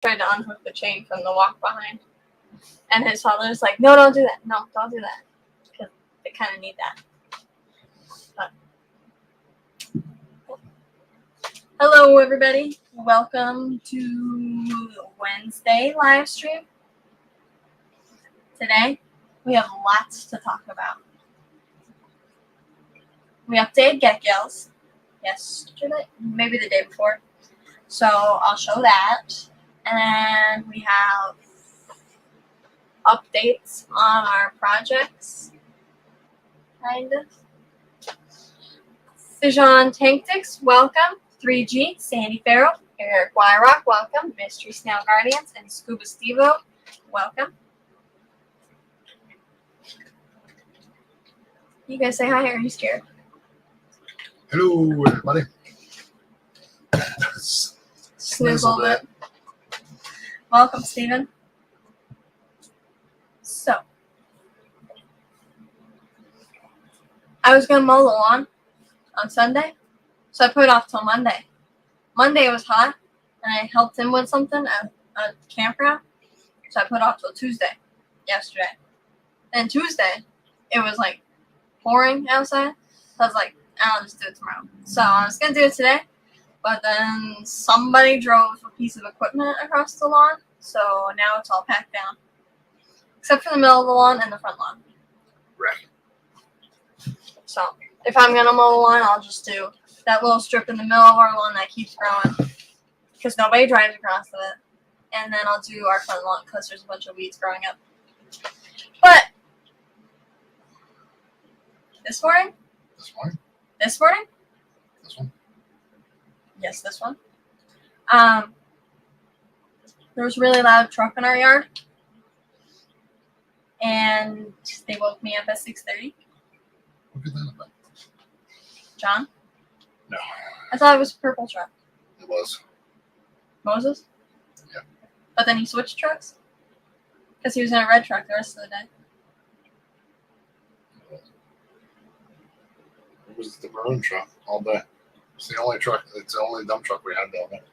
tried to unhook the chain from the walk behind. And his father's like, no, don't do that. No, don't do that. Because they kind of need that. But, hello, everybody. Welcome to Wednesday live stream. Today, we have lots to talk about. We updated Get Gals yesterday, maybe the day before. So I'll show that. And we have updates on our projects. Kind of. Fijon Tanktix, welcome. 3G, Sandy Farrell, Eric Wyrock, welcome. Mystery Snail Guardians, and Scuba Stevo, welcome. You guys say hi, or are you scared? Hello, everybody. Snizzle bit. Welcome, Steven. So, I was going to mow the lawn on Sunday, so I put it off till Monday. Monday it was hot, and I helped him with something at a campground, so I put it off till Tuesday, yesterday. Then Tuesday, it was like pouring outside, so I was like, I'll just do it tomorrow. So I was going to do it today, but then somebody drove a piece of equipment across the lawn, so now it's all packed down. Except for the middle of the lawn and the front lawn. Right. So, if I'm going to mow the lawn, I'll just do that little strip in the middle of our lawn that keeps growing. Because nobody drives across it. And then I'll do our front lawn because there's a bunch of weeds growing up. But, this morning? This morning? This morning? This one? Yes, this one. There was a really loud truck in our yard. And they woke me up at 6:30. What could that about? John? No. I thought it was a purple truck. It was. Moses? Yeah. But then he switched trucks? Because he was in a red truck the rest of the day. It was the maroon truck all day. It's the only truck. It's the only dump truck we had down there.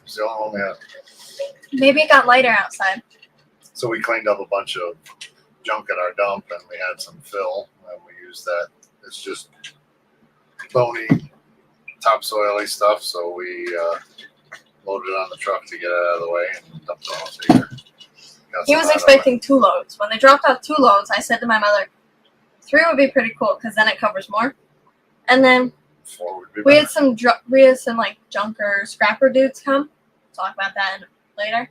It's the only one we had. Maybe it got lighter outside. So we cleaned up a bunch of junk at our dump, and we had some fill, and we used that. It's just bony, topsoily stuff. So we loaded it on the truck to get it out of the way and dumped it off here. He was expecting 2 loads. When they dropped off 2 loads, I said to my mother, 3 would be pretty cool because then it covers more. And then 4 would be we better. had some like junker scrapper dudes come. Talk about that later.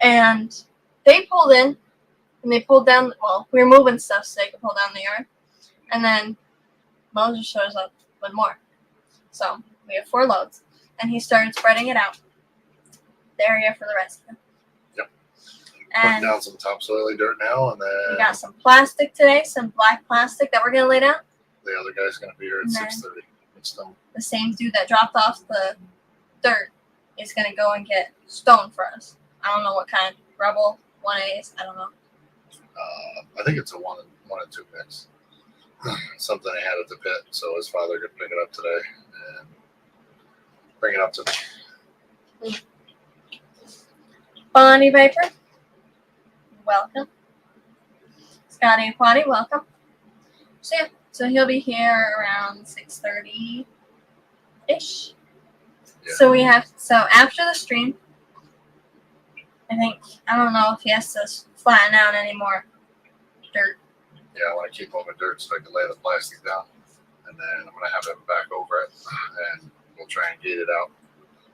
And they pulled in and they pulled down. Well, we were moving stuff so they could pull down the yard. And then Moses shows up with more. So we have 4 loads, and he started spreading it out. The area for the rest of them. Yep. And Putting down some topsoily dirt now, and then we got some plastic today, some black plastic that we're gonna lay down. the other guy's going to be here at And then 6:30. It's done. The same dude that dropped off the dirt is gonna go and get stone for us. I don't know what kind. Rebel 1As. I don't know. I think it's a 1 and 2 mix. Something I had at the pit, so his father could pick it up today and bring it up to me. Bonnie Viper, welcome. Scotty Aquati, welcome. So yeah, so he'll be here around 6:30 ish. Yeah. So after the stream, I don't know if he has to flatten out any more dirt. Yeah, I want to keep moving dirt so I can lay the plastic down, and then I'm gonna have him back over it, and we'll try and gate it out.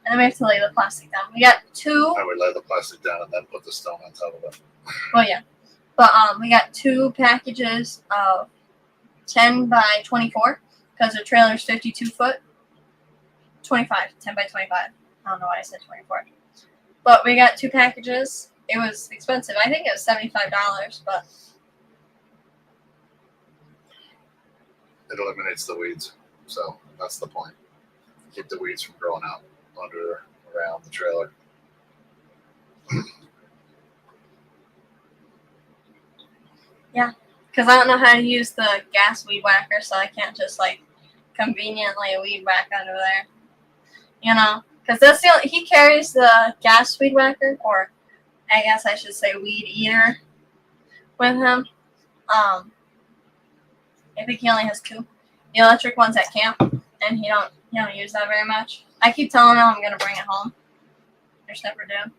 And then we have to lay the plastic down. We got 2. I would lay the plastic down and then put the stone on top of it. Well, yeah. But we got 2 packages of 10 by 24 because the trailer's 52 foot. 25, 10 by 25. I don't know why I said 24. But we got 2 packages. It was expensive. I think it was $75, but It eliminates the weeds, so that's the point. Keep the weeds from growing out around the trailer. because I don't know how to use the gas weed whacker, so I can't just like conveniently weed whack under there. Because Because that's he carries the gas weed whacker, or I guess I should say weed eater, with him. I think he only has 2. The electric one's at camp, and he don't use that very much. I keep telling him I'm gonna bring it home. I just never do.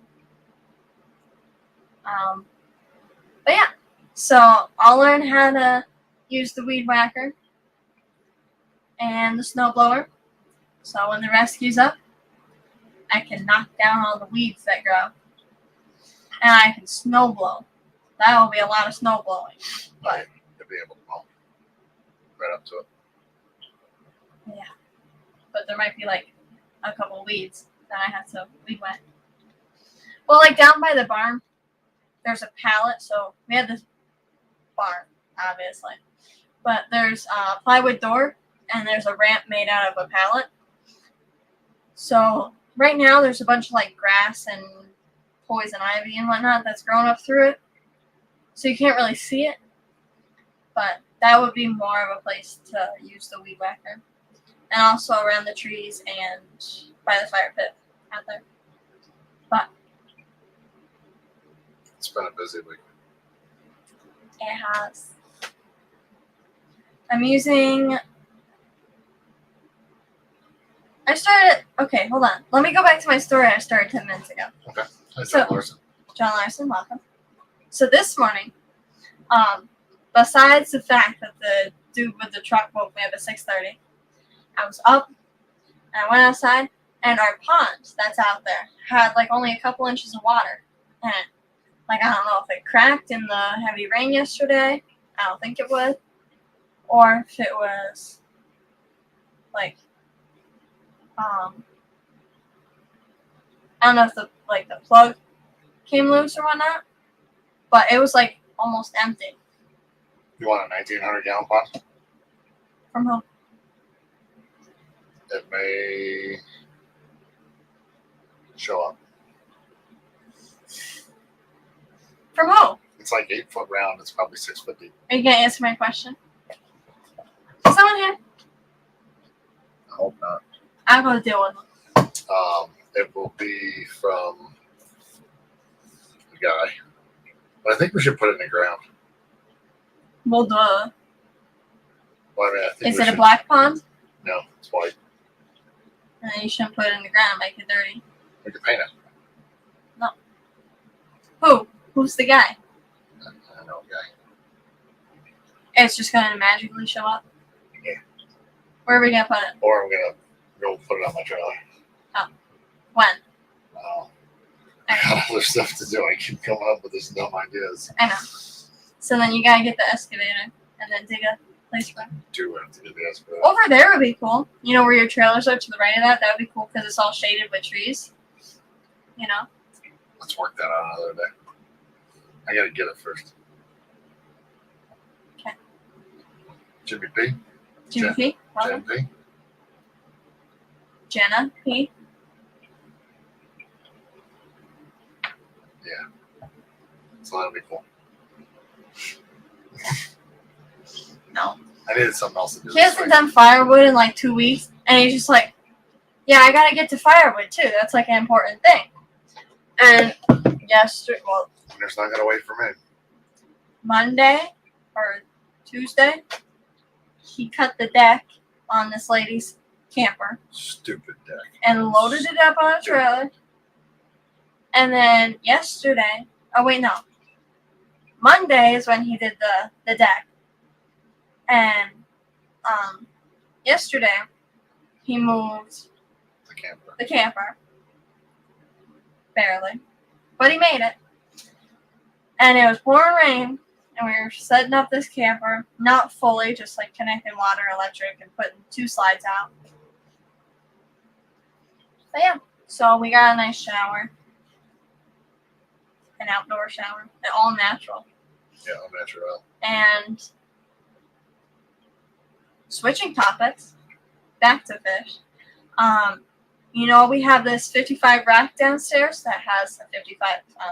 But yeah, so I'll learn how to use the weed whacker and the snow blower. So when the rescue's up, I can knock down all the weeds that grow, and I can snow blow. That will be a lot of snow blowing. But you'll be able to mow right up to it. Yeah, but there might be like a couple weeds that I have to weed whack. Well, like down by the barn, there's a pallet. So we had this barn, obviously, but there's a plywood door and there's a ramp made out of a pallet. So right now there's a bunch of like grass and poison ivy and whatnot that's growing up through it. So you can't really see it, but that would be more of a place to use the weed whacker. And also around the trees and by the fire pit out there. But It's been a busy week. it has. I'm using. Okay, hold on. Let me go back to my story I started 10 minutes ago. Okay. Hi, So- John Larson. John Larson, welcome. So this morning, besides the fact that the dude with the truck woke me up at 6:30, I was up and I went outside, and our pond that's out there had like only a couple inches of water. And like, I don't know if it cracked in the heavy rain yesterday. I don't think it would. Or if it was like, I don't know if the plug came loose or whatnot. But it was like almost empty. You want a 1,900 gallon pot? From home. It may show up. From home. It's like 8 foot round. It's probably 6 foot deep. Are you gonna answer my question? Is someone here? I hope not. I'll go deal with them. It will be from the guy. But I think we should put it in the ground. Well, duh. Well, I mean, I think Is we it a should- black pond? No, it's white. And then you shouldn't put it in the ground, make it dirty. We can paint it. Who? Who's the guy? I know, guy. It's just gonna magically show up? Yeah. Where are we gonna put it? Or I'm gonna go put it on my trailer. When? I got other stuff to do. I keep coming up with these dumb ideas. I know. So then you gotta get the excavator and then dig a place for it. Do have to do the excavator. Over there would be cool. You know where your trailers are to the right of that? That would be cool because it's all shaded with trees. You know? Let's work that out another day. I gotta get it first. Okay. Jimmy P. Jimmy Jen- P. Welcome. Jen P. Jenna P. So that'll be cool. No. I needed something else to do. He this hasn't week. done firewood in like 2 weeks, and he's just like, yeah, I gotta get to firewood too. That's like an important thing. And well, There's not gonna wait for me. Monday or Tuesday, he cut the deck on this lady's camper Stupid deck. and loaded it up on a trailer. And then yesterday, oh wait, no. Monday is when he did the deck. And yesterday, he moved The camper. the camper. Barely. But he made it. And it was pouring rain, and we were setting up this camper, not fully, just like connecting water, electric, and putting 2 slides out. But yeah, so we got a nice shower. An outdoor shower. All natural. Yeah, I'm natural. And switching topics, back to fish. You know, we have this 55 rack downstairs that has a 55 on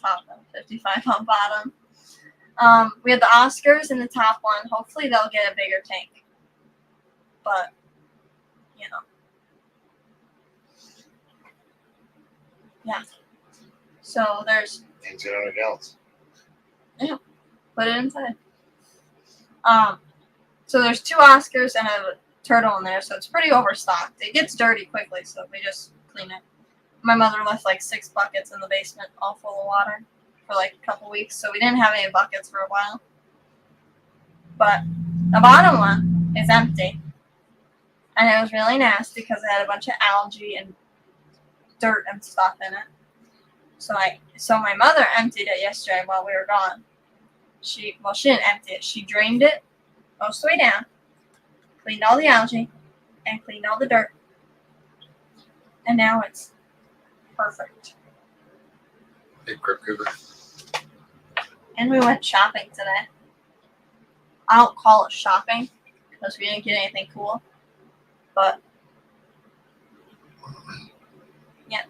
top and 55 on bottom. We have the Oscars in the top one. Hopefully they'll get a bigger tank. But, you know. So there's 1,800 gallons. put it inside. So there's 2 Oscars and a turtle in there, so it's pretty overstocked. It gets dirty quickly, so we just clean it. My mother left like 6 buckets in the basement, all full of water, for like a couple weeks, so we didn't have any buckets for a while. But the bottom one is empty, and it was really nasty because it had a bunch of algae and dirt and stuff in it. So my mother emptied it yesterday while we were gone. She didn't empty it. She drained it most of the way down, cleaned all the algae, and cleaned all the dirt. And now it's perfect. Hey, Crypt Cooper. And we went shopping today. I don't call it shopping because we didn't get anything cool. But yeah.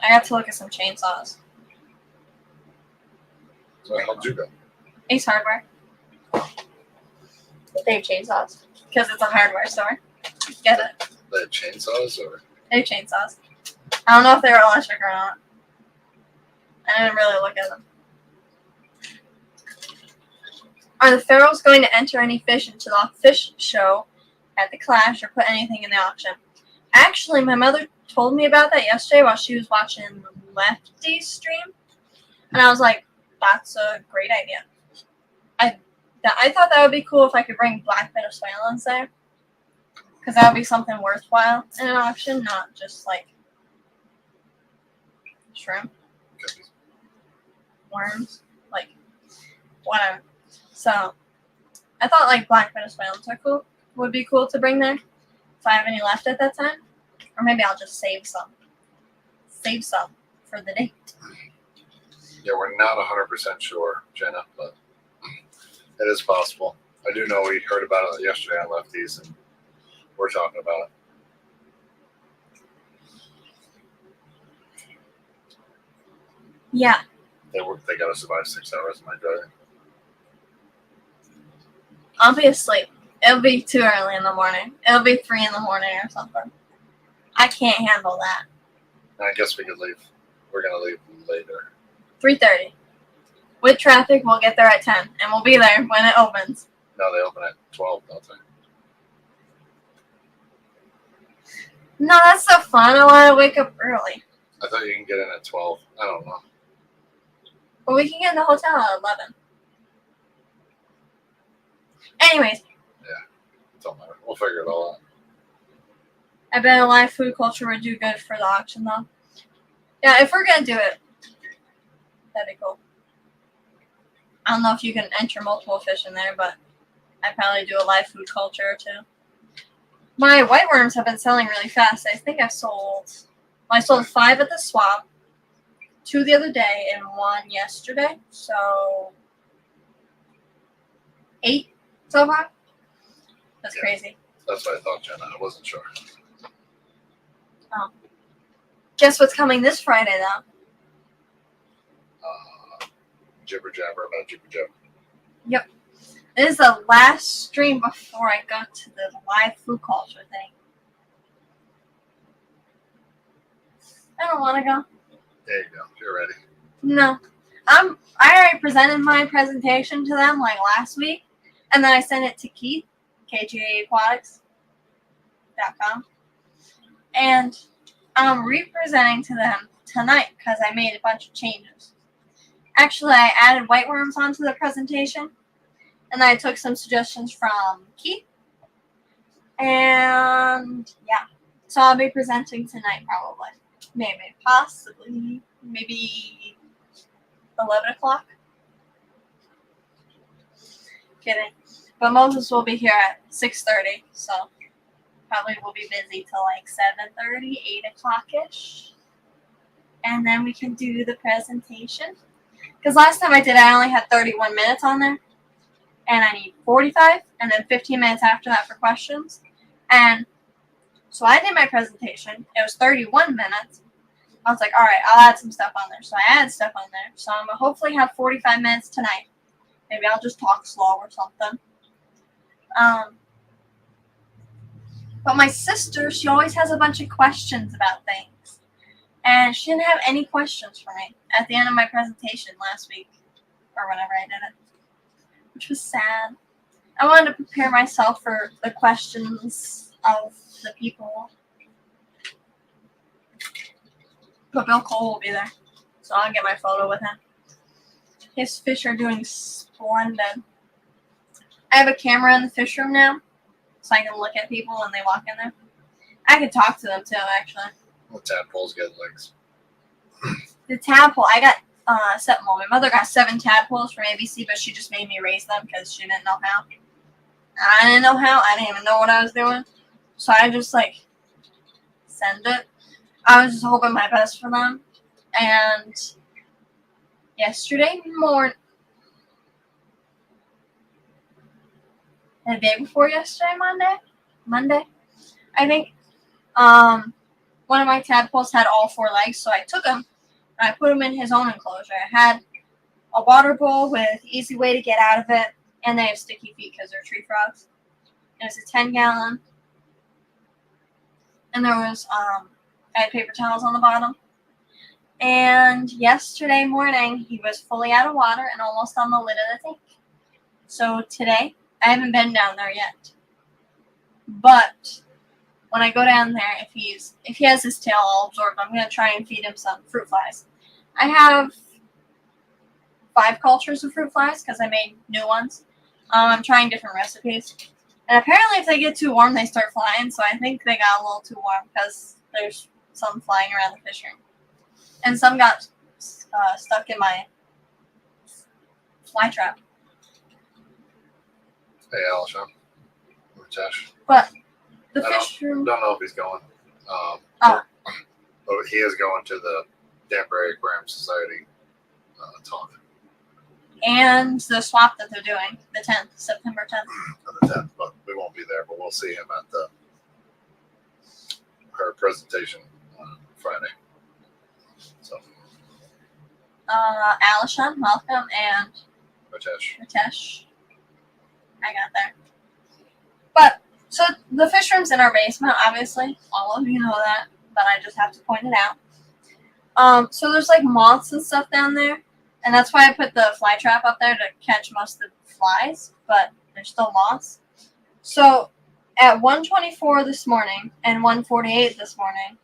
I got to look at some chainsaws. So how'd you go? Ace Hardware. They have chainsaws because it's a hardware store. Get it? They had chainsaws or? They have chainsaws. I don't know if they were electric or not. I didn't really look at them. Are the Ferals going to enter any fish into the fish show at the Clash or put anything in the auction? Actually, my mother told me about that yesterday while she was watching Lefty's stream. And I was like, that's a great idea. I thought that would be cool if I could bring black Venezuelans there. Because that would be something worthwhile in an auction, not just like shrimp, worms, like whatever. So I thought like black Venezuelans are cool. Would be cool to bring there if I have any left at that time. Or maybe I'll just save some. Save some for the date. Yeah, we're not 100% sure, Jenna, but it is possible. I do know we heard about it yesterday on Lefties, and we're talking about it. Yeah. They got to survive 6 hours of my driving. I'll be asleep. It'll be too early in the morning. It'll be 3 in the morning or something. I can't handle that. I guess we could leave. We're going to leave later. 3:30. With traffic, we'll get there at 10, and we'll be there when it opens. No, they open at 12, don't they? No, that's so fun. I want to wake up early. I thought you can get in at 12. I don't know. But we can get in the hotel at 11. Anyways. It don't matter. We'll figure it all out. I bet a live food culture would do good for the auction, though. Yeah, if we're going to do it, that'd be cool. I don't know if you can enter multiple fish in there, but I'd probably do a live food culture or 2. My white worms have been selling really fast. I think I sold 5 at the swap, 2 the other day, and 1 yesterday. So 8 so far. That's crazy. That's what I thought, Jenna. I wasn't sure. Guess what's coming this Friday, though? Jibber jabber about jibber jabber. Yep. This is the last stream before I go to the live food culture thing. I don't want to go. There you go. You're ready. No. I already presented my presentation to them like last week, and then I sent it to Keith, KGAquatics.com, and I'm re-presenting to them tonight because I made a bunch of changes. Actually, I added white worms onto the presentation, and then I took some suggestions from Keith, and yeah, so I'll be presenting tonight probably. Maybe 11 o'clock. Kidding. But Moses will be here at 6:30, so probably we'll be busy till like 7:30, 8 o'clock-ish. And then we can do the presentation. Because last time I did, I only had 31 minutes on there. And I need 45, and then 15 minutes after that for questions. And so I did my presentation. It was 31 minutes. I was like, all right, I'll add some stuff on there. So I added stuff on there. So I'm going to hopefully have 45 minutes tonight. Maybe I'll just talk slow or something. But my sister, she always has a bunch of questions about things. And she didn't have any questions for me at the end of my presentation last week. Or whenever I did it. Which was sad. I wanted to prepare myself for the questions of the people. But Bill Cole will be there. So I'll get my photo with him. His fish are doing splendid. I have a camera in the fish room now. So I can look at people when they walk in there. I can talk to them too, actually. The tadpoles get legs. The tadpole, I got my mother got 7 tadpoles from ABC, but she just made me raise them because she didn't know how. I didn't know how. I didn't even know what I was doing. So I just send it. I was just hoping my best for them. And yesterday morning, the day before yesterday, Monday, I think, one of my tadpoles had all 4 legs, so I took him and I put him in his own enclosure. I had a water bowl with easy way to get out of it, and they have sticky feet because they're tree frogs. It was a 10-gallon, and there was I had paper towels on the bottom. And yesterday morning, he was fully out of water and almost on the lid of the tank. So today, I haven't been down there yet. But when I go down there, if he has his tail all absorbed, I'm gonna try and feed him some fruit flies. I have 5 cultures of fruit flies because I made new ones. I'm trying different recipes, and apparently, if they get too warm, they start flying. So I think they got a little too warm because there's some flying around the fish room, and some got stuck in my fly trap. Hey, Alshon. Josh. But the fish room. Don't know if he's going. But he is going to the Danbury Aquarium Society talk. And the swap that they're doing, the 10th, September 10th. On the 10th, but we won't be there. But we'll see him at her presentation on Friday. So. Alishon, welcome, and Ritesh. I got there. But so the fish room's in our basement, obviously. All of you know that, but I just have to point it out. So there's moths and stuff down there, and that's why I put the fly trap up there to catch most of the flies, but there's still moths. So at 1:24 this morning and 1:48 this morning,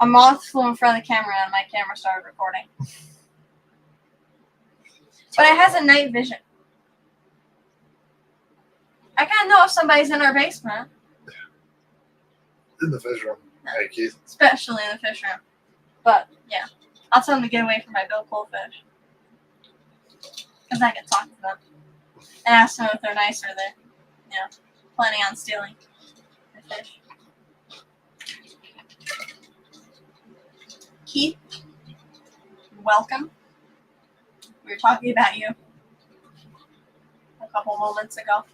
a moth flew in front of the camera and my camera started recording. But it has a night vision. I gotta know if somebody's in our basement. In the fish room. Hey, Keith. Especially in the fish room. But, yeah. I'll tell them to get away from my Bill Cole fish. Because I can talk to them. And ask them if they're nice or they're, planning on stealing the fish. Keith, welcome. We were talking about you a couple moments ago.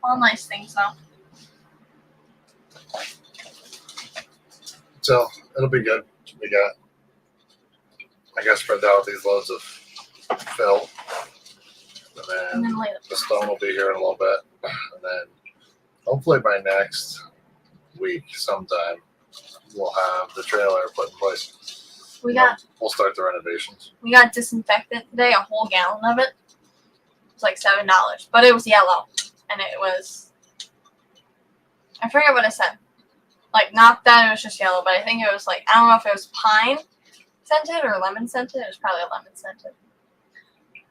All nice things, though. So it'll be good. We got, I guess, spread out these loads of fill, and then later. the stone will be here in a little bit, and then hopefully by next week sometime we'll have the trailer put in place. We'll start the renovations. We got disinfectant today, a whole gallon of it. It was $7, but it was yellow. And it was, I forget what it said. Not that it was just yellow, but I think it was I don't know if it was pine scented or lemon scented. It was probably lemon scented.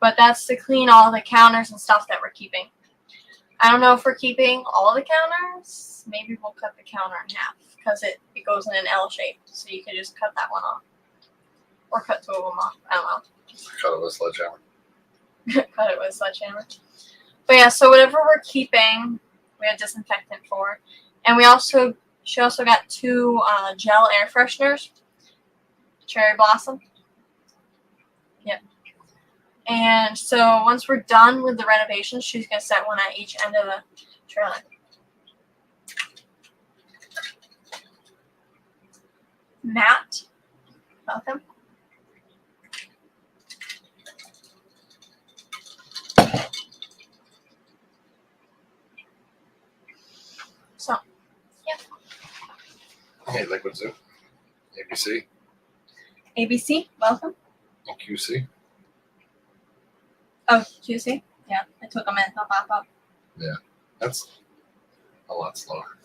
But that's to clean all the counters and stuff that we're keeping. I don't know if we're keeping all the counters. Maybe we'll cut the counter in half because it goes in an L shape. So you can just cut that one off. Or cut 2 of them off. I don't know. Cut it with a sledgehammer. Cut it with a sledgehammer. But yeah, so whatever we're keeping, we have disinfectant for. And she also got 2 gel air fresheners. Cherry Blossom. Yep. And so once we're done with the renovations, she's going to set one at each end of the trailer. Matt, welcome. Hey, Liquid Zoo, ABC, ABC, welcome. and QC. Oh, QC? Yeah, it took a minute to pop up. That's a lot slower.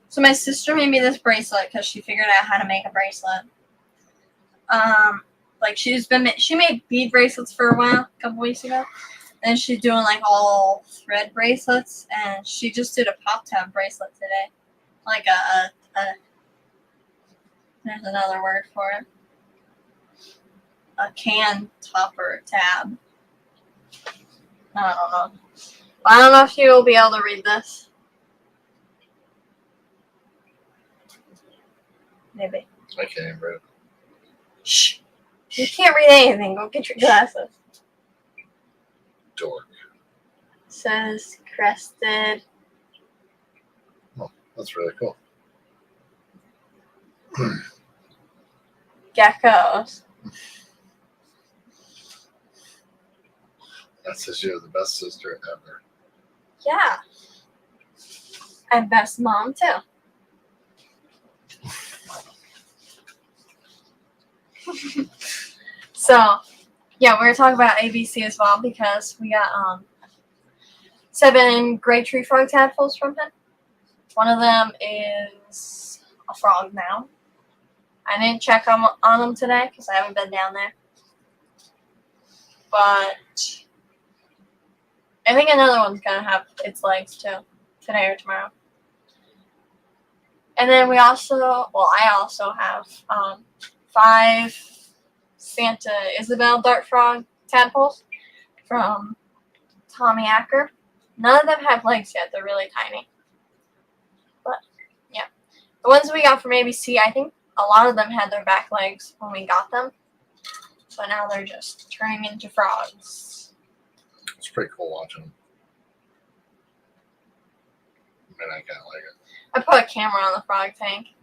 So my sister made me this bracelet because she figured out how to make a bracelet. Like she made bead bracelets for a while, a couple weeks ago. And she's doing like all thread bracelets, and she just did a pop tab bracelet today. Like a there's another word for it. A can topper tab. I don't know. I don't know if you will be able to read this. Maybe. I can't even read it. Shh. You can't read anything. Go get your glasses. Dork. Says crested. That's really cool. Geckos. That says you're the best sister ever. Yeah. And best mom too. So, yeah, we're talking about ABC as well because we got 7 great tree frog tadpoles from him. One of them is a frog now. I didn't check on them today because I haven't been down there. But I think another one's going to have its legs too, today or tomorrow. And then I also have 5 Santa Isabel dart frog tadpoles from Tommy Acker. None of them have legs yet. They're really tiny. But, yeah. The ones we got from ABC, I think a lot of them had their back legs when we got them. But now they're just turning into frogs. It's pretty cool watching them. I mean, I kind of like it. I put a camera on the frog tank,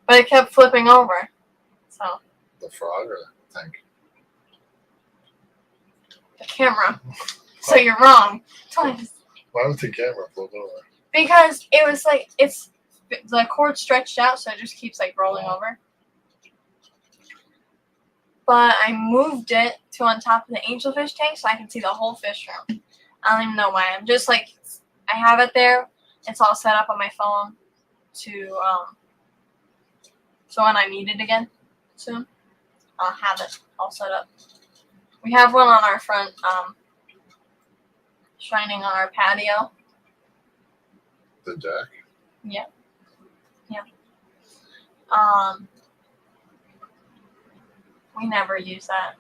but it kept flipping over. So, The frog or the tank? the camera. So you're wrong. Twice. Why would the camera flip over? Because it was like, the cord stretched out, so it just keeps like rolling over. But I moved it to on top of the angelfish tank so I can see the whole fish room. I don't even know why. I'm just like, I have it there. It's all set up on my phone to, so when I need it again soon, I'll have it all set up. We have one on our front, shining on our patio. The jack? Yeah. We never use that.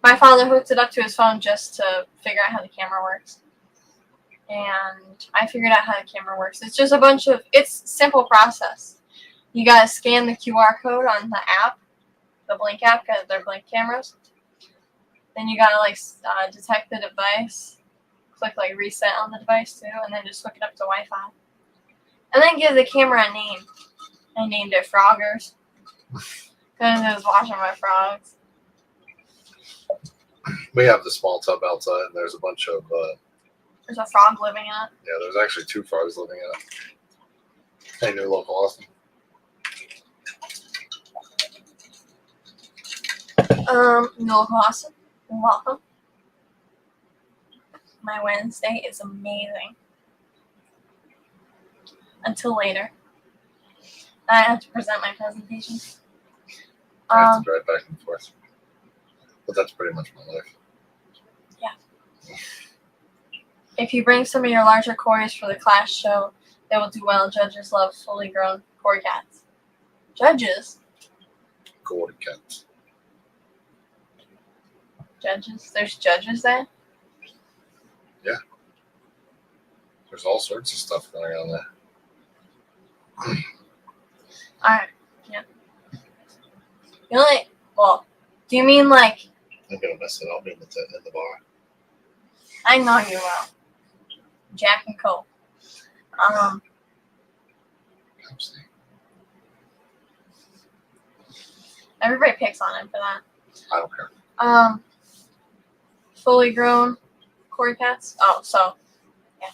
My father hooked it up to his phone just to figure out how the camera works. And I figured out how the camera works. It's just it's a simple process. You gotta scan the QR code on the app, the Blink app, because they're Blink cameras. Then you gotta detect the device, click reset on the device too, and then just hook it up to Wi-Fi. And then give the camera a name. I named it Froggers. Because I was watching my frogs. We have the small tub outside, and there's a bunch of, There's a frog living in it. yeah, there's actually 2 frogs living in it. Hey, new local Austin. No Awesome. You're welcome. My Wednesday is amazing. Until later. I have to present my presentation. I have to drive back and forth. But that's pretty much my life. If you bring some of your larger cories for the class show, they will do well. Judges love fully grown cory cats. Judges? Cory cats. Judges? There's judges there? There's all sorts of stuff going on there. Alright, yeah. Do you mean I'm gonna mess it up in the bar. I know you will. Jack and Coke. Pepsi. Everybody picks on him for that. I don't care. Fully grown cory cats. Oh, so yeah,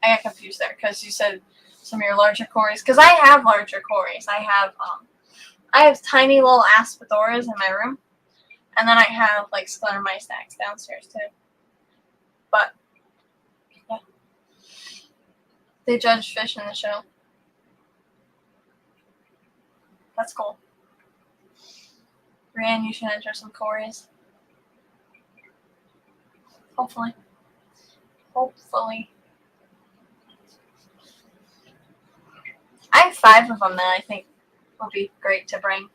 I got confused there because you said some of your larger cories, because I have larger cories. I have tiny little aspidoras in my room, and then I have like scleromistax downstairs too. But yeah, they judge fish in the show. That's cool. Brienne, you should enter some cories. Hopefully. Hopefully. I have 5 of them that I think would be great to bring.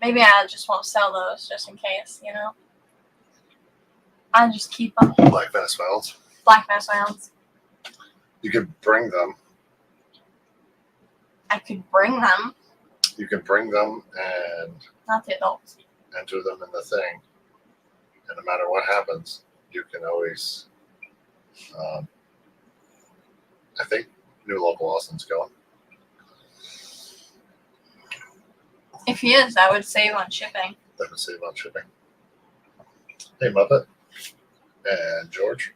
Maybe I just won't sell those just in case, you know? I'll just keep them. Black Venezuelans. Black Venezuelans. You could bring them. I could bring them, You can bring them and not the adults. enter them in the thing. And no matter what happens, you can always. I think New Local Austin's going. If he is, I would save on shipping. That would save on shipping. Hey, Muppet. And George.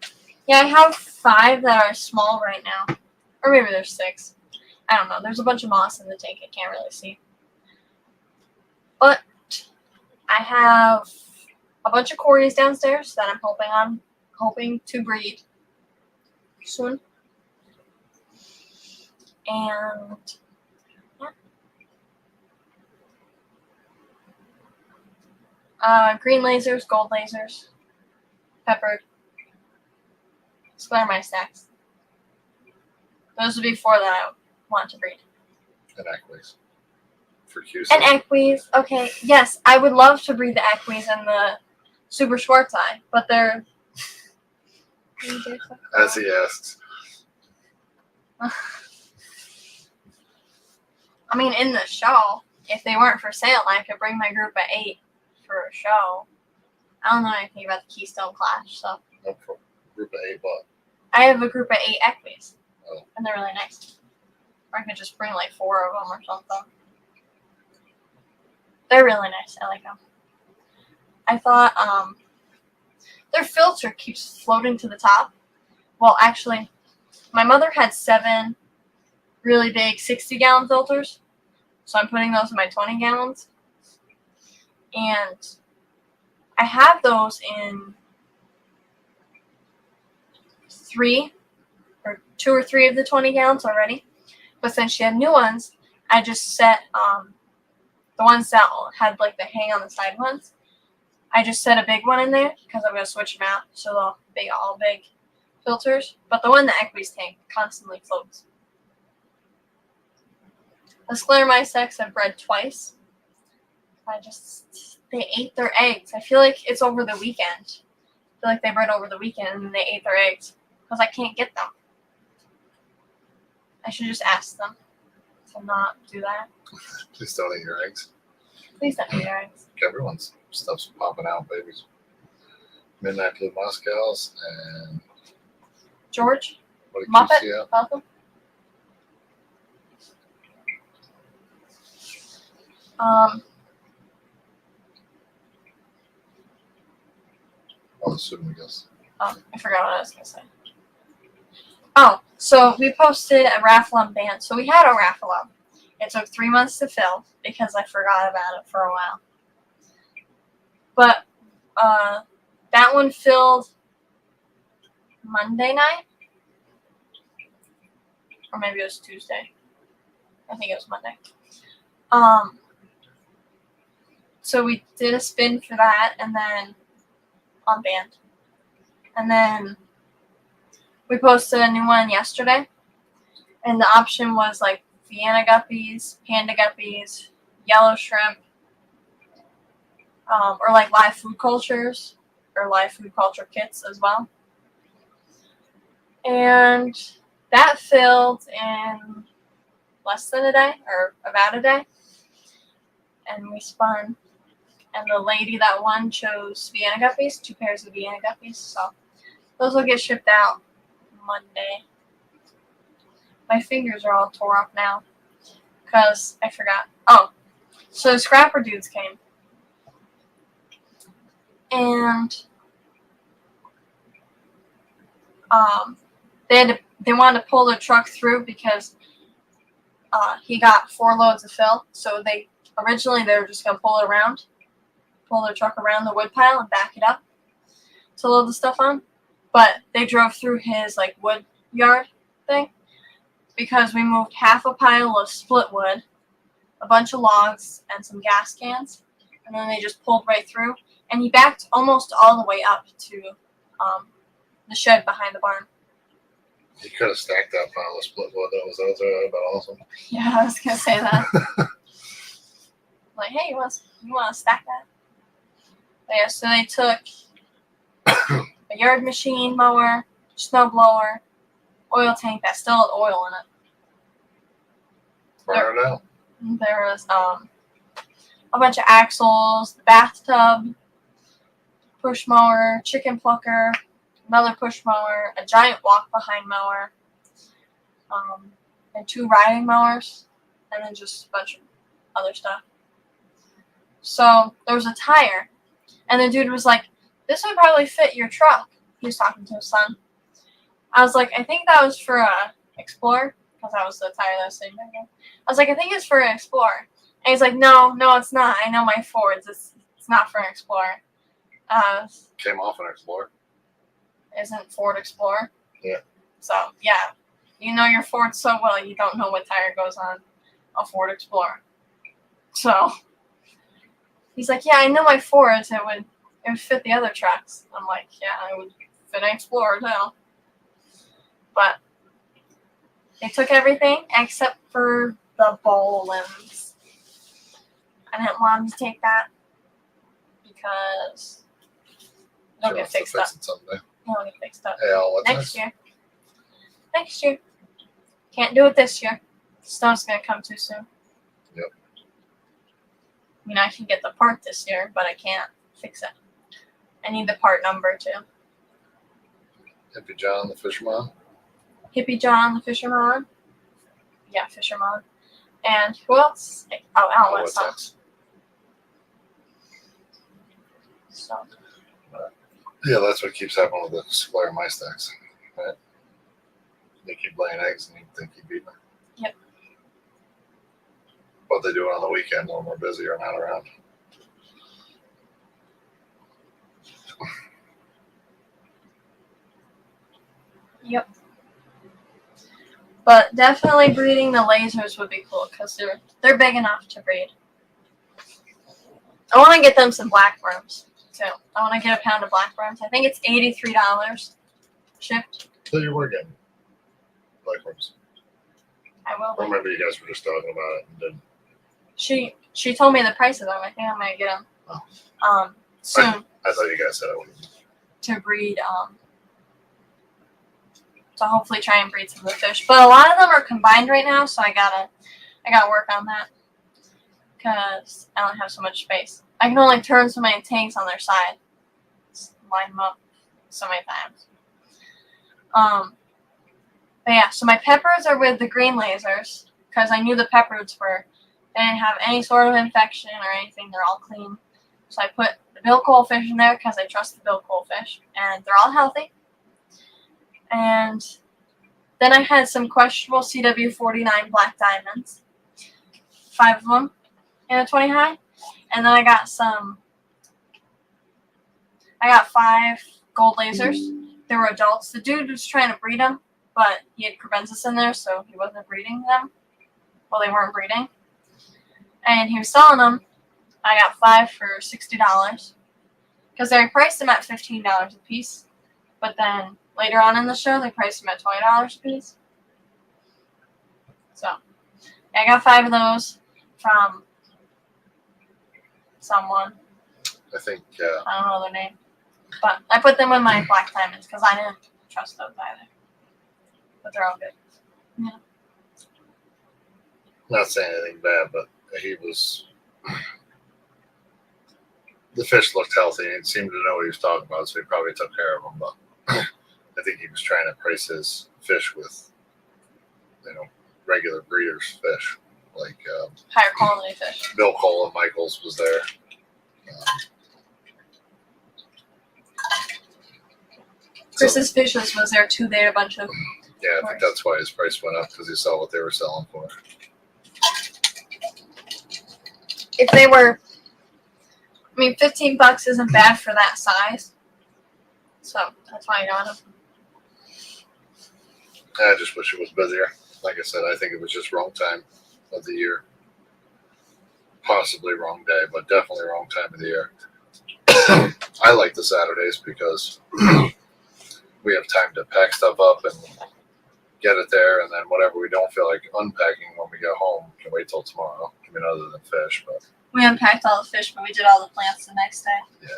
Yeah, I have 5 that are small right now. Or maybe there's 6. I don't know. There's a bunch of moss in the tank I can't really see. But I have a bunch of cories downstairs that I'm hoping to breed soon. And yeah. Green lasers, gold lasers, peppered, scleromistax. Those would be 4 that I want to breed. And Equis. For QC. And equis, okay, yes, I would love to breed the equis and the super Schwartz eye, but they're. As he asks. I mean, in the show, if they weren't for sale, I could bring my group of 8 for a show. I don't know anything about the Keystone Clash, so. No, for group of 8 what? I have a group of 8 equis, Oh. and they're really nice. Or I could just bring like 4 of them or something. They're really nice. I like them. I thought their filter keeps floating to the top. Well, actually, my mother had 7 really big 60-gallon filters, so I'm putting those in my 20 gallons. And I have those in 2 or 3 of the 20 gallons already. But since she had new ones, I just set the ones that had like the hang on the side ones. I just set a big one in there because I'm going to switch them out. So they'll be all big filters. But the one in the equis tank constantly floats. The scleromistax I've bred twice. They ate their eggs. I feel like it's over the weekend. I feel like they bred over the weekend and then they ate their eggs. Because I can't get them. I should just ask them to not do that. Please don't eat your eggs. Please don't eat your eggs. Everyone's stuff's popping out, babies. Midnight Blue Moscows and George? what did Muppet? you see out? Welcome. I'll assume, I guess. Oh, I forgot what I was going to say. Oh, so we posted a raffle on Band. So we had a raffle up. It took 3 months to fill because I forgot about it for a while. But that one filled Monday night. Or maybe it was Tuesday. I think it was Monday. So we did a spin for that and then on Band. And then we posted a new one yesterday. And the option was like Vienna guppies, panda guppies, yellow shrimp, or like live food cultures, or live food culture kits as well. And that filled in less than a day, or about a day. And we spun. And the lady that won chose Vienna guppies, 2 pairs of Vienna guppies. So those will get shipped out Monday. My fingers are all tore up now because I forgot. Oh, so Scrapper dudes came. And they wanted to pull their truck through because he got 4 loads of fill. So originally they were just gonna pull their truck around the wood pile and back it up to load the stuff on. But they drove through his like wood yard thing because we moved half a pile of split wood, a bunch of logs, and some gas cans, and then they just pulled right through. And he backed almost all the way up to the shed behind the barn. He could have stacked that pile of split wood. That was about awesome. Yeah, I was gonna say that. Like, hey, you want to stack that? But yeah, so they took a yard machine, mower, snow blower, oil tank that still had oil in it. Burn it out. There was a bunch of axles, the bathtub, push mower, chicken plucker, another push mower, a giant walk behind mower, and 2 riding mowers, and then just a bunch of other stuff. So there was a tire, and the dude was like, "This would probably fit your truck." He was talking to his son. I was like, "I think that was for a Explorer," because that was the tire that was sitting back there. I was like, "I think it's for an Explorer," and he's like, "No, it's not. I know my Fords. It's not for an Explorer." Came off an Explorer. Isn't Ford Explorer? Yeah. So yeah, you know your Ford so well, you don't know what tire goes on a Ford Explorer. So he's like, "Yeah, I know my Fords. It would fit the other trucks." I'm like, "Yeah, it would fit an Explorer too." But they took everything except for the bowl limbs. I didn't want them to take that because it'll get fixed up. It someday. It'll get fixed up. Hey, Al, what's Next year. Next year. Can't do it this year. The snow's gonna come too soon. Yep. I mean, I can get the part this year, but I can't fix it. I need the part number too. Hippie John, the fisherman. Hippie John, the fisherman. Yeah, fisherman. And who else? Oh, Alan What's Westhoff. that? So, Yeah, that's what keeps happening with the Squire My Stacks. Right? They keep laying eggs and you think you beat them. Yep. But they do it on the weekend when we're busy or not around. yep. But definitely breeding the lasers would be cool because they're big enough to breed. I want to get them some black worms too. I want to get a pound of black worms. I think it's $83 shipped. So you were getting black worms. I will. I remember you guys were just talking about it and didn't. She told me the price of them. I think I'm gonna get them soon I thought you guys said it would. to breed. To hopefully try and breed some of the fish. But a lot of them are combined right now, so I gotta work on that because I don't have so much space. I can only turn so many tanks on their side. Just line them up so many times. But yeah, so my peppers are with the green lasers because I knew the peppers they didn't have any sort of infection or anything. They're all clean. So I put the bilquewal fish in there because I trust the bilquewal fish, and they're all healthy. And then I had some questionable CW49 black diamonds, 5 of them in a 20 high, and then I got 5 gold lasers. They were adults. The dude was trying to breed them, but he had crebensis in there, so he wasn't breeding them. Well, they weren't breeding. And he was selling them. I got 5 for $60 because they priced them at $15 a piece. But then later on in the show, they priced them at $20 a piece. So I got 5 of those from someone. I think. I don't know their name. But I put them in my black diamonds because I didn't trust those either. But they're all good. Yeah. Not saying anything bad, but he was. The fish looked healthy and seemed to know what he was talking about, so he probably took care of them. But I think he was trying to price his fish with, regular breeders' fish, like Higher quality fish. Bill Cole and Michaels was there. Chris's Fishes was there too. They had a bunch of. Yeah, I think that's why his price went up because he saw what they were selling for. if they were, I mean, $15 isn't bad for that size. So that's why I got them. I just wish it was busier. Like I said, I think it was just wrong time of the year. Possibly wrong day, but definitely wrong time of the year. I like the Saturdays because we have time to pack stuff up and get it there, and then whatever we don't feel like unpacking when we get home can wait till tomorrow. I mean, other than fish, but We unpacked all the fish, but we did all the plants the next day. yeah.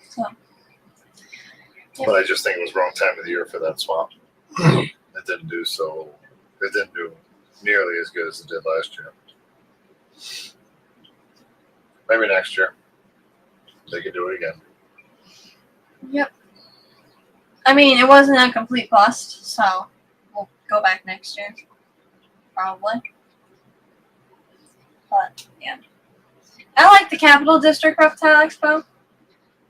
So. Yep. But I just think it was wrong time of the year for that swap. It didn't do so. It didn't do nearly as good as it did last year. Maybe next year they can do it again. Yep. I mean, it wasn't a complete bust, so we'll go back next year. Probably. But, yeah. I like the Capital District Reptile Expo.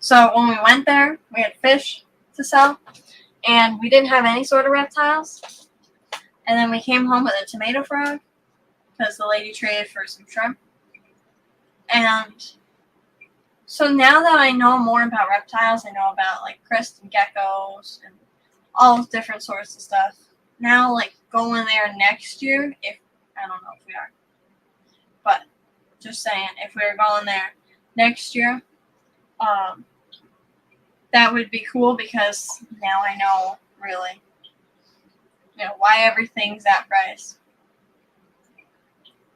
So when we went there, we had fish to sell, and we didn't have any sort of reptiles. And then we came home with a tomato frog, because the lady traded for some shrimp. And so now that I know more about reptiles, I know about like crested geckos and all different sorts of stuff. Now, like going there next year, if I don't know if we are, but just saying, if we were going there next year, that would be cool because now I know really, why everything's that price.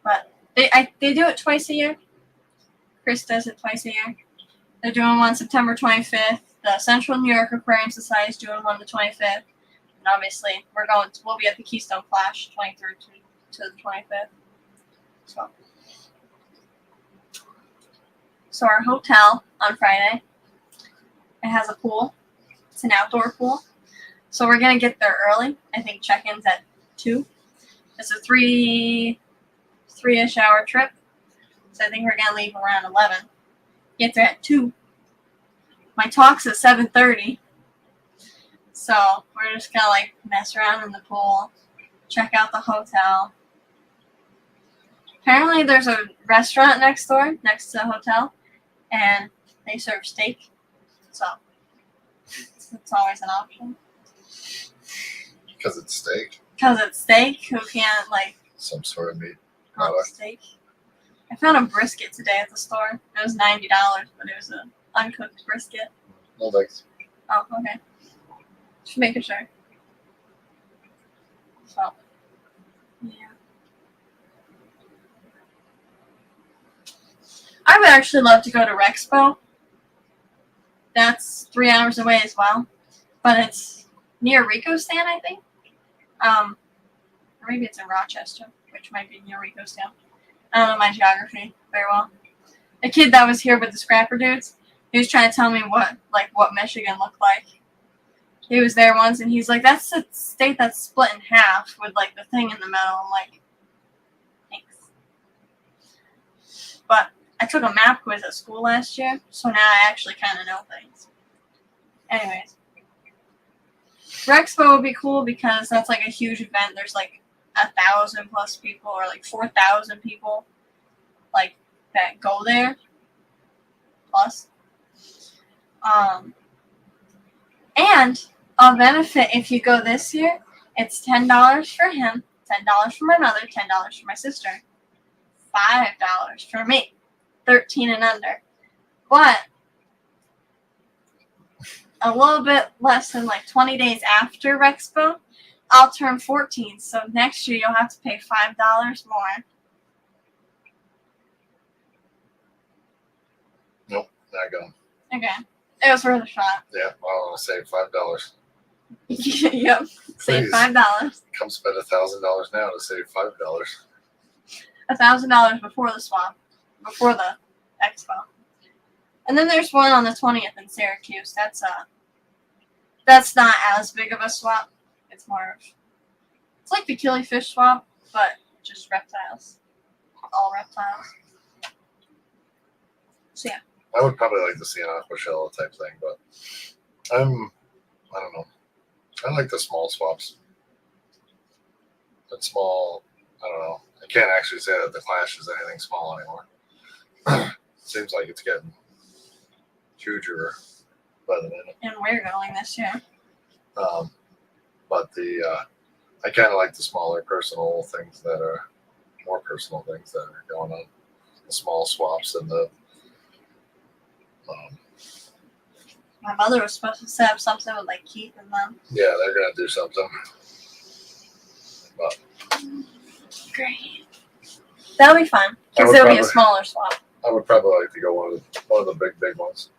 But they do it twice a year. Chris does it twice a year. They're doing one September 25th. The Central New York Aquarium Society is doing one the 25th. And obviously, we'll be at the Keystone Flash 23rd to the 25th. So our hotel on Friday, it has a pool. It's an outdoor pool. So we're going to get there early. I think check-in's at 2. It's a 3-ish hour trip. So I think we're going to leave around 11. Get there at 2. My talk's at 7:30. So we're just going to like mess around in the pool, check out the hotel. Apparently there's a restaurant next door, next to the hotel, and they serve steak. So it's always an option. Because it's steak. Because it's steak, who can't like Some sort of meat. want steak? I found a brisket today at the store. It was $90, but it was an uncooked brisket. No thanks. Oh, okay. Just making sure. So, yeah. I would actually love to go to Rexpo. That's 3 hours away as well. But it's near Rico's Stand, I think. Or maybe it's in Rochester, which might be near Rico's Stand. I don't know my geography very well. The kid that was here with the Scrapper dudes, he was trying to tell me what Michigan looked like. He was there once, and he's like, "That's a state that's split in half with like the thing in the middle." I'm like, "Thanks." But I took a map quiz at school last year, so now I actually kind of know things. Anyways, Rexpo would be cool because that's like a huge event. There's like 1,000+ people, or like 4,000 people, like that go there. Plus, and a benefit if you go this year, it's $10 for him, $10 for my mother, $10 for my sister, $5 for me, 13 and under. But a little bit less than like 20 days after Rexpo, I'll turn 14. So next year you'll have to pay $5 more. Nope, not going. Okay. It was worth a shot. Yeah, well, I'll save $5. Yep. Save Please. $5. Come spend $1,000 now to save $5. $1,000 before the swap, before the expo. And then there's one on the 20th in Syracuse. That's not as big of a swap. It's like the killifish swap, but just reptiles. All reptiles. So yeah. I would probably like to see an aquashella type thing, but I don't know. I like the small swaps. and small. I don't know. I can't actually say that the Clash is anything small anymore. Seems like it's getting huger by the minute. And we're going this year. But I kind of like the smaller personal things that are more personal things that are going on. The small swaps and the. My mother was supposed to set up something with like Keith and them. Yeah, they're gonna do something. But Great. That'll be fun because it'll be a smaller swap. I would probably like to go one of the big ones,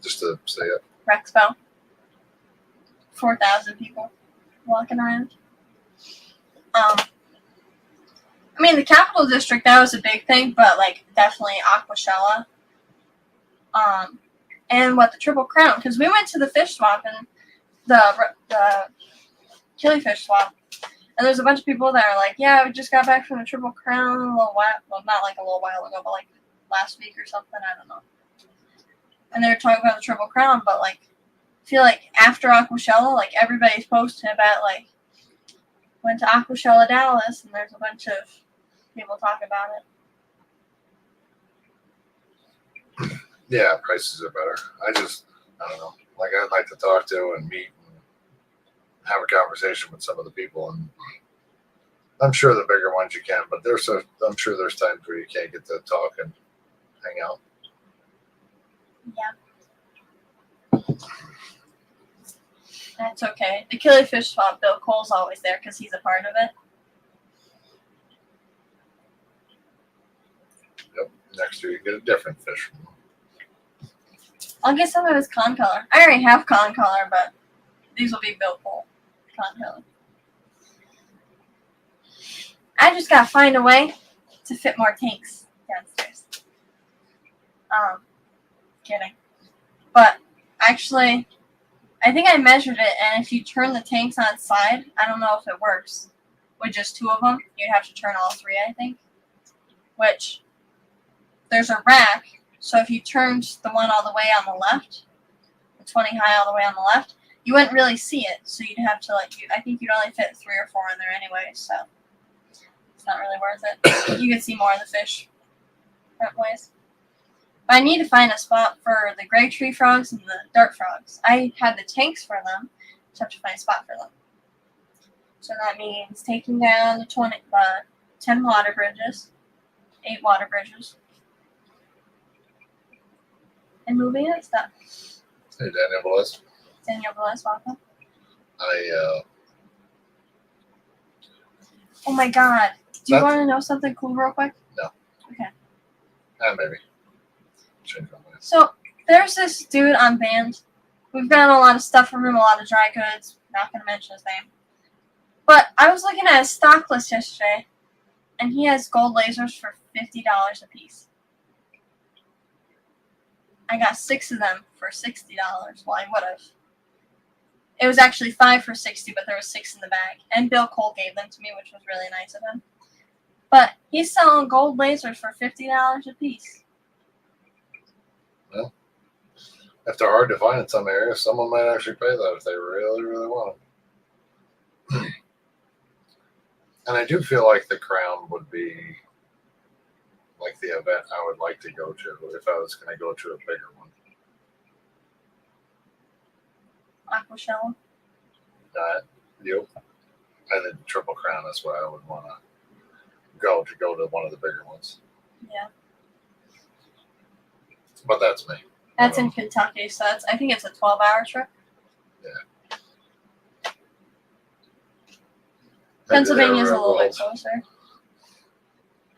just to see it. Rexpo. 4,000 people walking around. I mean, the Capital District, that was a big thing, but like definitely Aquashella. And what the Triple Crown, because we went to the fish swap and the killifish swap, and there's a bunch of people that are like, yeah, we just got back from the Triple Crown a little while, well, not like a little while ago, but like last week or something, I don't know. And they were talking about the Triple Crown, but like, I feel like after Aquashella, like everybody's posting about like, went to Aquashella, Dallas, and there's a bunch of people talking about it. Yeah, prices are better. I don't know. Like, I'd like to talk to and meet and have a conversation with some of the people. And I'm sure the bigger ones you can, but I'm sure there's times where you can't get to talk and hang out. Yeah. That's okay. The killifish swap, Bill Cole's always there because he's a part of it. Yep. Next year you get a different fish from him. I'll get some of his con color. I already have con color, but these will be Bill Cole con color. I just gotta find a way to fit more tanks downstairs. Kidding. But actually, I think I measured it, and if you turn the tanks on its side, I don't know if it works. With just two of them, you'd have to turn all three, I think. Which, there's a rack. So if you turned the one all the way on the left, the 20 high all the way on the left, you wouldn't really see it. So you'd have to I think you'd only fit 3 or 4 in there anyway. So it's not really worth it. You can see more of the fish that ways. But I need to find a spot for the gray tree frogs and the dart frogs. I had the tanks for them, so I have to find a spot for them. So that means taking down the 10 water bridges, 8 water bridges. And moving it stuff. Hey, Daniel Velez. Daniel Velez, welcome. Oh my god. Do you want to know something cool real quick? No. Okay. Maybe. Change my mind. So, there's this dude on Band. We've gotten a lot of stuff from him, a lot of dry goods. Not going to mention his name. But I was looking at his stock list yesterday, and he has gold lasers for $50 a piece. I got 6 of them for $60. Well, I would have. It was actually 5 for $60, but there was 6 in the bag. And Bill Cole gave them to me, which was really nice of him. But he's selling gold lasers for $50 a piece. Well, if they're hard to find in some areas, someone might actually pay that if they really, really want them. And I do feel like the Crown would be like the event I would like to go to if I was going to go to a bigger one. Aquashella. You? I think Triple Crown is where I would want to go to one of the bigger ones. Yeah. But that's me. That's in Kentucky, so I think it's a 12-hour trip. Yeah. Pennsylvania's a little bit closer.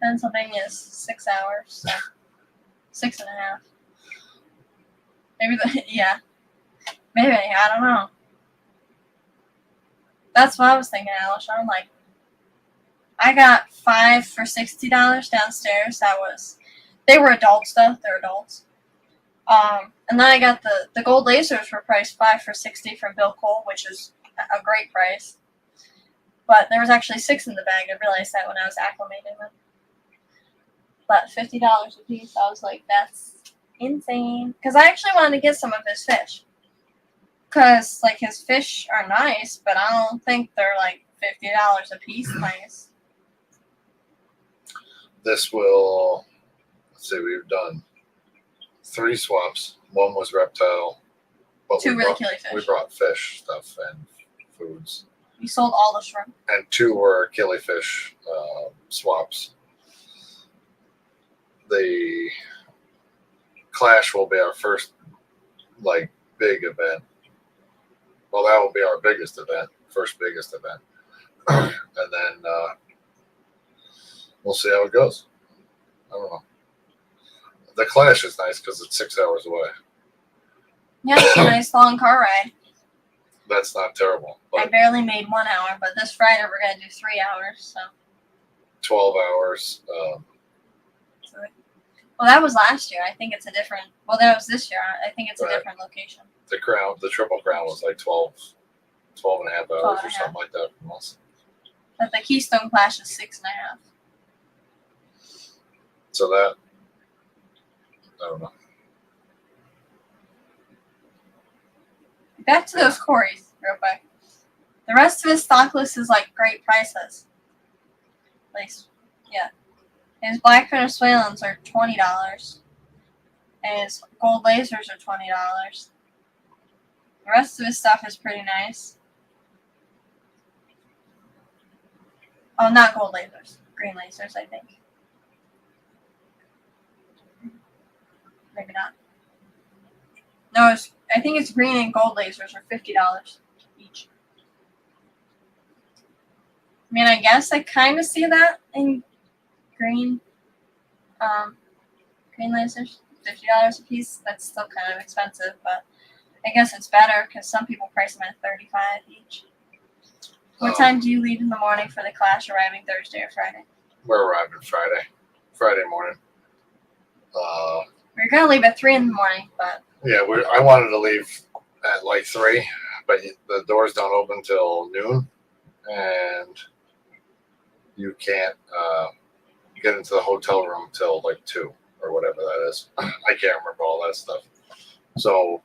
Pennsylvania's 6 hours, so 6.5. Maybe maybe, I don't know. That's what I was thinking, Alice. I'm like, I got 5 for $60 downstairs. They were adults though. They're adults. And then I got the gold lasers were priced 5 for $60 from Bill Cole, which is a great price. But there was actually 6 in the bag. I realized that when I was acclimating them. But $50 a piece, I was like, that's insane. Because I actually wanted to get some of his fish. Because, like, his fish are nice, but I don't think they're, like, $50 a piece. Nice. This will, let's see, we've done 3 swaps. One was reptile. But 2 really we killifish. brought fish stuff and foods. You sold all the shrimp. And 2 were killifish swaps. The Clash will be our first big event. Well, that will be our biggest event, first biggest event. And then we'll see how it goes. I don't know. The Clash is nice because it's 6 hours away. Yeah, it's a nice long car ride. That's not terrible. I But barely made 1 hour, but this Friday we're gonna do 3 hours. So. 12 hours. Well, that was last year. I think it's a different. Well, that was this year. I think it's a Right. different location. The Triple Crown was like 12 and a half hours 12 and or a something like that from us. But the Keystone Clash is 6.5. So that, I don't know. Back to those Corys, real quick. The rest of his stock list is like great prices. Yeah. His black Venezuelans are $20. And his gold lasers are $20. The rest of his stuff is pretty nice. Oh, not gold lasers. Green lasers, I think. Maybe not. No, I think it's green and gold lasers are $50 each. I mean, I guess I kind of see that in green. Green lasers, $50 a piece. That's still kind of expensive, but I guess it's better because some people price them at $35 each. What time do you leave in the morning for the Clash, arriving Thursday or Friday? We're arriving Friday morning. We're gonna leave at 3 in the morning, but Yeah, I wanted to leave at like 3, but the doors don't open till noon, and you can't get into the hotel room till like 2 or whatever that is. I can't remember all that stuff. So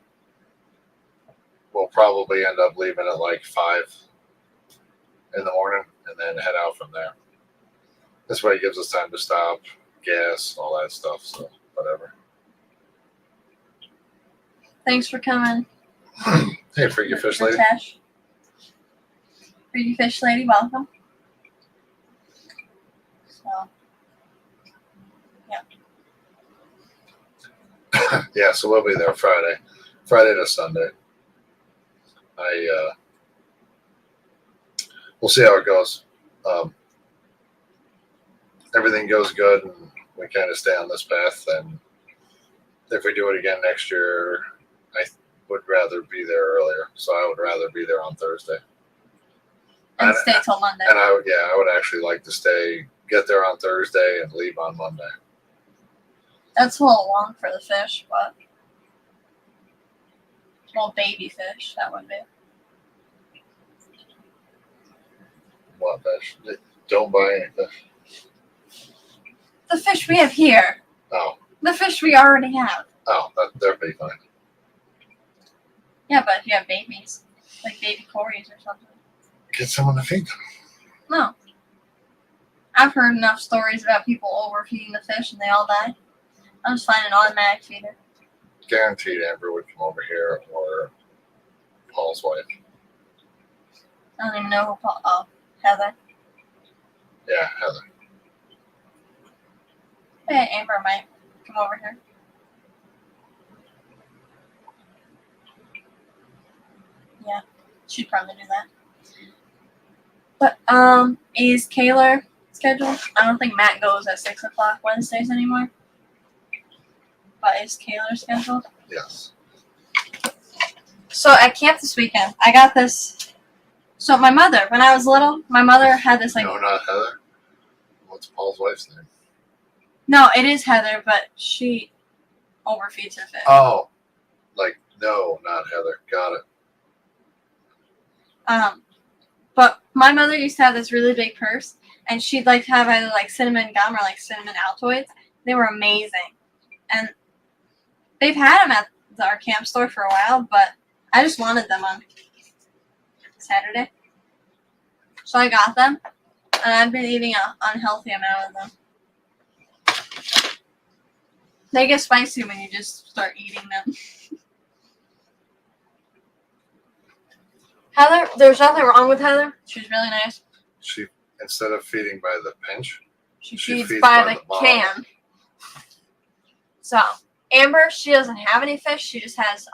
we'll probably end up leaving at like 5 in the morning and then head out from there. This way it gives us time to stop, gas, all that stuff. So whatever. thanks for coming. Hey, Freaky Fish Lady. Ritesh. Freaky Fish Lady, welcome. So, Yeah, so we'll be there Friday to Sunday. We'll see how it goes. Everything goes good, and we kind of stay on this path. And if we do it again next year, I would rather be there earlier. So I would rather be there on Thursday. and stay till Monday. And I would actually like to get there on Thursday and leave on Monday. That's a little long for the fish, but well, baby fish that would be. What fish? Don't buy any fish. The fish we have here. Oh, The fish we already have. they'll be fine. Yeah, but if you have babies, like baby Corys or something. Get someone to feed them. No. I've heard enough stories about people overfeeding the fish and they all die. I'll just find an automatic feeder. Guaranteed Amber would come over here, or Paul's wife. I don't even know who Paul. Oh, Heather. Yeah, Heather. Hey, Amber might come over here. Yeah, she'd probably do that. But is Kaylor scheduled? I don't think Matt goes at 6 o'clock Wednesdays anymore. But is Kaylor scheduled? Yes. So at camp this weekend, I got this. So my mother, when I was little, my mother had this No, not Heather. What's Paul's wife's name? No, it is Heather, but she overfeeds her fish. Oh, no, not Heather. Got it. But my mother used to have this really big purse, and she'd have either cinnamon gum or cinnamon Altoids. They were amazing, and they've had them at our camp store for a while, but I just wanted them on Saturday. So I got them, and I've been eating an unhealthy amount of them. They get spicy when you just start eating them. Heather, there's nothing wrong with Heather. She's really nice. She, instead of feeding by the pinch, She She feeds feeds by by the the bottle. can. So Amber, she doesn't have any fish. She just has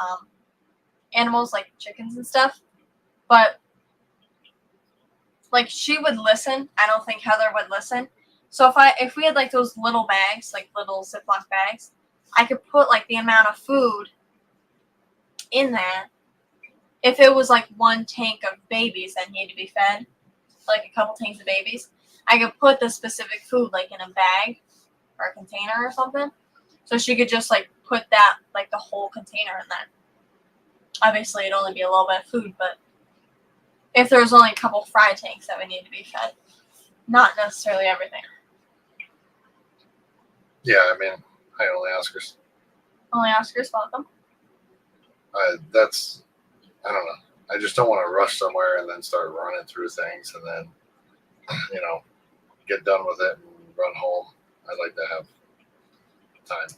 animals like chickens and stuff. But like she would listen. I don't think Heather would listen. So if we had like those little bags, like little Ziploc bags, I could put like the amount of food in there. If it was like one tank of babies that need to be fed, like a couple tanks of babies, I could put the specific food like in a bag or a container or something. So she could just like put that, like the whole container in there. Obviously it'd only be a little bit of food, but if there was only a couple fry tanks that would need to be fed, not necessarily everything. yeah, I mean, I only ask her. Only Oscar's welcome. That's, I don't know. I just don't want to rush somewhere and then start running through things and then, get done with it and run home. I'd like to have time.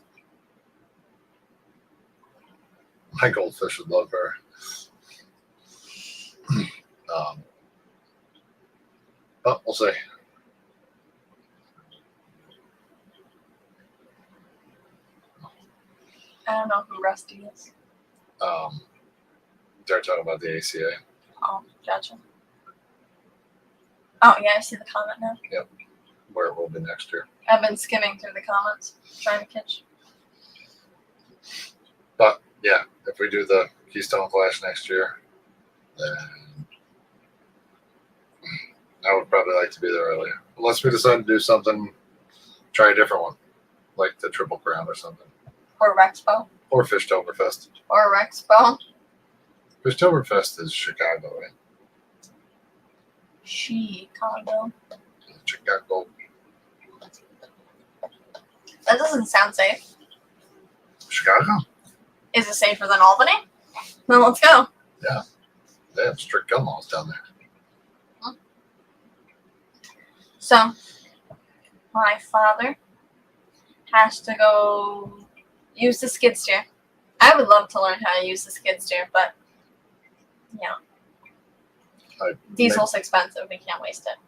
My goldfish would love her. But we'll see. I don't know who Rusty is. They're talking about the ACA. Oh, gotcha. Oh yeah, I see the comment now. Where it will be next year. I've been skimming through the comments, trying to catch. But yeah, if we do the Keystone Clash next year, then I would probably like to be there earlier. Unless we decide to do something, try a different one, like the Triple Crown or something. Or Rexpo. Or Fishtoberfest. Or Rexpo. Fishtoberfest is Chicago, right? Chicago. Chicago. That doesn't sound safe. Chicago? Is it safer than Albany? Then let's go. They have strict gun laws down there. So, my father has to go use the skid steer. I would love to learn how to use the skid steer, but diesel's expensive. We can't waste it.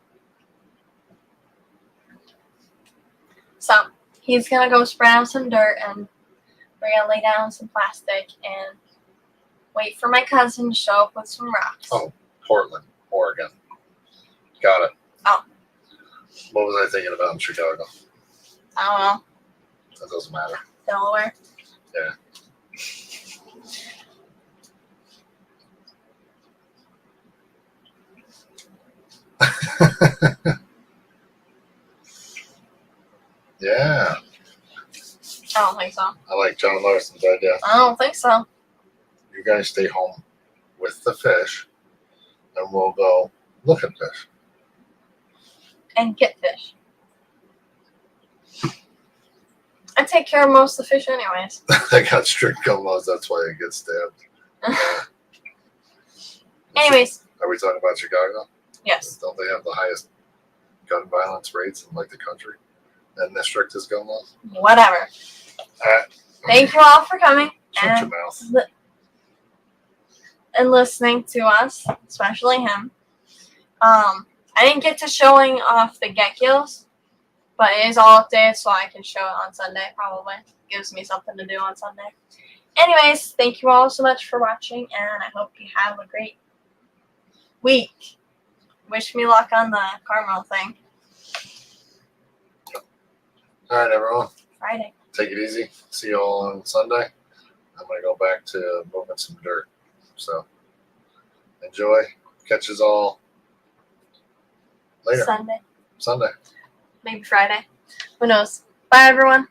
So, he's going to go spread out some dirt and we're going to lay down some plastic and wait for my cousin to show up with some rocks. Oh. Portland, Oregon. Got it. Oh. What was I thinking about in Chicago? I don't know. That doesn't matter. Delaware. Yeah. Yeah, I don't think so. I like John Larson's idea. I don't think so. You guys stay home with the fish, and we'll go look at fish. And get fish. I take care of most of the fish anyways. They got strict gun laws. That's why it gets stabbed. Anyways, Are we talking about Chicago? yes. Don't they have the highest gun violence rates in like the country and the strictest gun laws? Whatever. Alright. Thank you all for coming Shut your mouth. and listening to us, especially him. I didn't get to showing off the get gills, but it is all updated, so I can show it on Sunday probably. Gives me something to do on Sunday. Anyways, thank you all so much for watching, and I hope you have a great week. Wish me luck on the caramel thing. All right, everyone. Friday. Take it easy. See you all on Sunday. I'm going to go back to moving some dirt. So enjoy. Catch us all later. Sunday. Sunday. Maybe Friday. Who knows? Bye, everyone.